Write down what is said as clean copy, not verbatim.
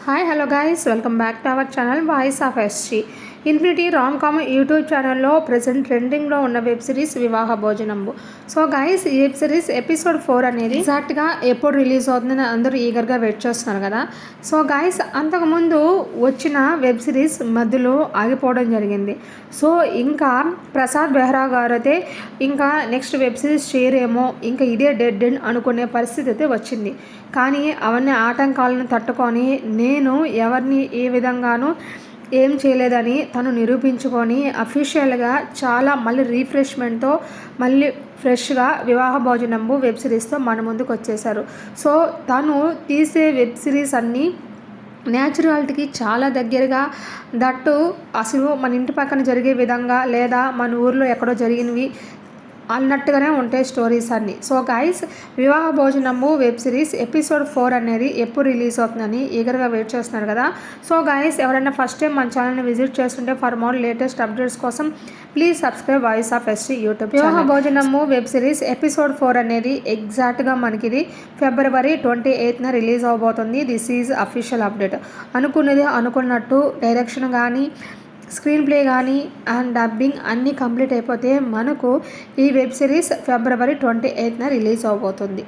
Hi hello guys, welcome back to our channel voice of SG. Infinity rom com YouTube ఛానల్లో present ట్రెండింగ్లో ఉన్న web series Vivaha Bhojanambu. So guys, ఈ web series episode 4 అనేది ఎగ్జాక్ట్గా ఎప్పుడు release అవుతుందని అందరూ ఈగర్గా వెయిట్ చేస్తున్నారు కదా. సో గైస్, అంతకుముందు వచ్చిన వెబ్ సిరీస్ మధ్యలో ఆగిపోవడం జరిగింది. సో ఇంకా ప్రసాద్ బెహ్రా గారు అయితే ఇంకా నెక్స్ట్ వెబ్ సిరీస్ చేయరేమో, ఇంకా ఇదే డెడ్ ఎండ్ అనుకునే పరిస్థితి అయితే వచ్చింది. కానీ అవన్నీ ఆటంకాలను తట్టుకొని నేను ఎవరిని ఏ విధంగానూ ఏం చేయలేదని తను నిరూపించుకొని అఫీషియల్గా చాలా మళ్ళీ రీఫ్రెష్మెంట్తో మళ్ళీ ఫ్రెష్గా వివాహ భోజనంబు వెబ్ సిరీస్తో మన ముందుకు వచ్చేసారు. సో తను తీసే వెబ్ సిరీస్ అన్నీ న్యాచురాలిటీకి చాలా దగ్గరగా, దట్టు అసలు మన ఇంటి పక్కన జరిగే విధంగా లేదా మన ఊర్లో ఎక్కడో జరిగినవి అన్నట్టుగానే ఉంటాయి స్టోరీస్ అన్నీ. సో గైస్, వివాహ భోజనము వెబ్ సిరీస్ ఎపిసోడ్ 4 అనేది ఎప్పుడు రిలీజ్ అవుతుందని ఈగర్గా వెయిట్ చేస్తున్నారు కదా. సో గైస్, ఎవరైనా ఫస్ట్ టైం మన ఛానల్ని విజిట్ చేస్తుంటే ఫర్ మోర్ లేటెస్ట్ అప్డేట్స్ కోసం please subscribe voice of SG YouTube. వివాహ భోజనము వెబ్ సిరీస్ ఎపిసోడ్ 4 అనేది ఎగ్జాక్ట్గా మనకి ఇది February 28న రిలీజ్ అవబోతుంది. This is official update. అనుకున్నది అనుకున్నట్టు డైరెక్షన్ కానీ, స్క్రీన్ ప్లే కానీ అండ్ డబ్బింగ్ అన్నీ కంప్లీట్ అయిపోతే మనకు ఈ వెబ్ సిరీస్ February 28న రిలీజ్ అవబోతుంది.